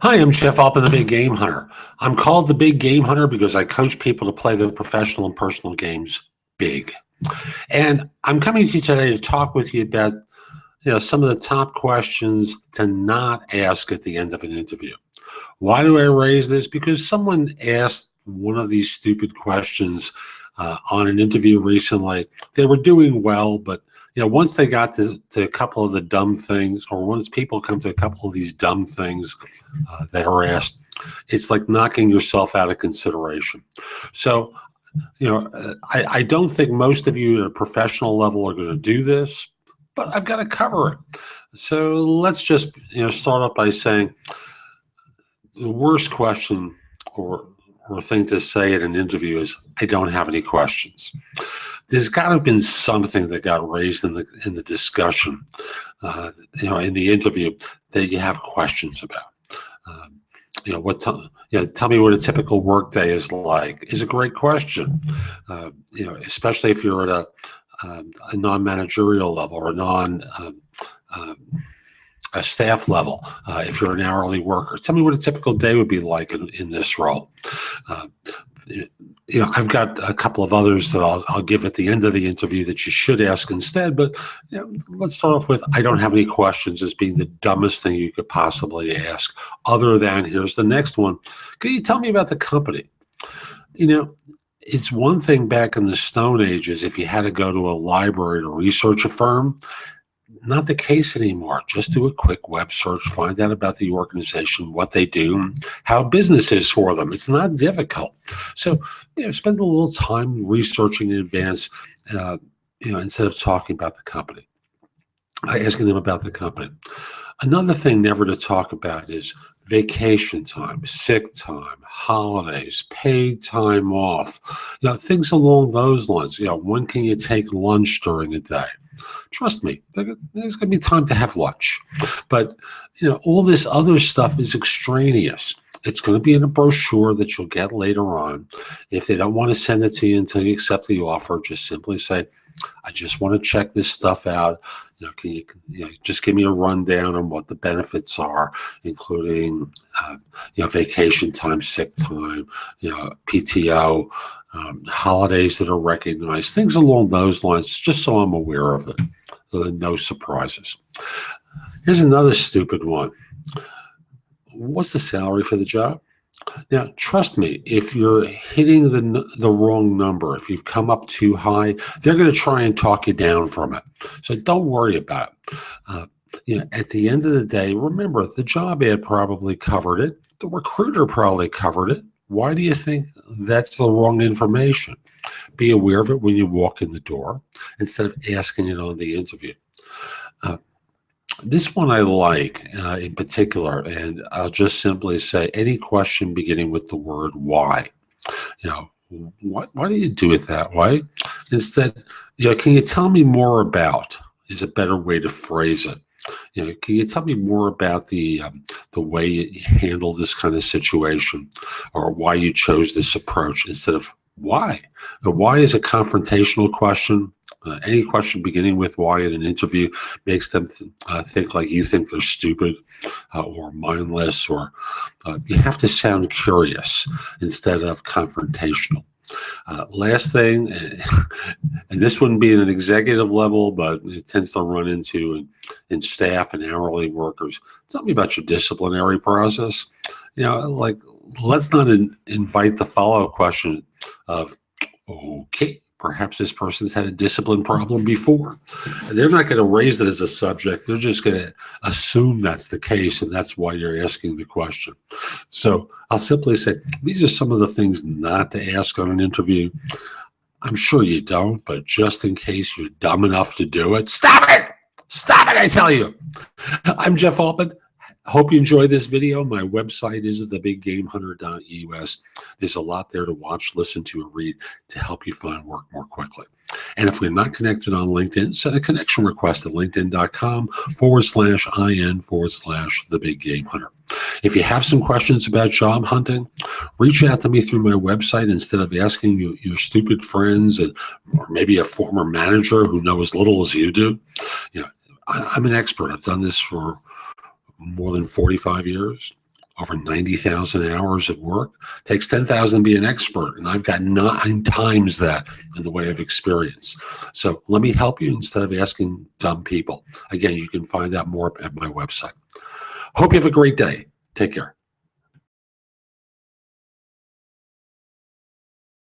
Hi, I'm Jeff Altman, the Big Game Hunter. I'm called the Big Game Hunter because I coach people to play their professional and personal games big. And I'm coming to you today to talk with you about some of the top questions to not ask at the end of an interview. Why do I raise this? Because someone asked one of these stupid questions on an interview recently. They were doing well, but once they got to a couple of the dumb things, or once people come to a couple of these dumb things that are asked, it's like knocking yourself out of consideration. So, I don't think most of you at a professional level are going to do this, but I've got to cover it. So let's just start off by saying the worst question or thing to say at an interview is, "I don't have any questions." There's got to have been something that got raised in the discussion, in the interview that you have questions about. Tell me what a typical workday is like is a great question. Especially if you're at a non-managerial level or a staff level. If you're an hourly worker, tell me what a typical day would be like in this role. I've got a couple of others that I'll give at the end of the interview that you should ask instead. But let's start off with, "I don't have any questions," as being the dumbest thing you could possibly ask. Other than, here's the next one: "Can you tell me about the company?" It's one thing back in the Stone Ages if you had to go to a library to research a firm. Not the case anymore. Just do a quick web search, find out about the organization, what they do, how business is for them. It's not difficult. So, spend a little time researching in advance, instead of talking about the company, asking them about the company. Another thing never to talk about is vacation time, sick time, holidays, paid time off, things along those lines. When can you take lunch during a day? Trust me, there's going to be time to have lunch. But, all this other stuff is extraneous. It's going to be in a brochure that you'll get later on. If they don't want to send it to you until you accept the offer, just simply say, "I just want to check this stuff out. Can you just give me a rundown on what the benefits are, including, vacation time, sick time, PTO, holidays that are recognized, things along those lines, just so I'm aware of it, so that no surprises." Here's another stupid one. "What's the salary for the job?" Now, trust me, if you're hitting the wrong number, if you've come up too high, they're going to try and talk you down from it. So don't worry about it. At the end of the day, remember, the job ad probably covered it. The recruiter probably covered it. Why do you think that's the wrong information? Be aware of it when you walk in the door instead of asking it on the interview. This one I like in particular, and I'll just simply say, any question beginning with the word "why." Why do you do it that way? Instead, "Can you tell me more about," is a better way to phrase it. "Can you tell me more about the way you handle this kind of situation, or why you chose this approach," instead of "why." Why is a confrontational question. Any question beginning with "why" in an interview makes them think like you think they're stupid or mindless, or you have to sound curious instead of confrontational. Last thing, and this wouldn't be at an executive level, but it tends to run into in staff and hourly workers. Tell me about your disciplinary process. Let's not invite the follow-up question of, "Okay, perhaps this person's had a discipline problem before." They're not going to raise it as a subject. They're just going to assume that's the case, and that's why you're asking the question. So I'll simply say, these are some of the things not to ask on an interview. I'm sure you don't, but just in case you're dumb enough to do it, stop it! Stop it, I tell you. I'm Jeff Altman. Hope you enjoyed this video. My website is thebiggamehunter.us. There's a lot there to watch, listen to, and read to help you find work more quickly. And if we're not connected on LinkedIn, send a connection request at linkedin.com/IN/thebiggamehunter. If you have some questions about job hunting, reach out to me through my website instead of asking your stupid friends or maybe a former manager who know as little as you do. I'm an expert. I've done this for more than 45 years. over 90,000 hours at work. It takes 10,000 to be an expert, and I've got 9 times that in the way of experience. So let me help you instead of asking dumb people. Again, you can find out more at my website. Hope you have a great day. Take care.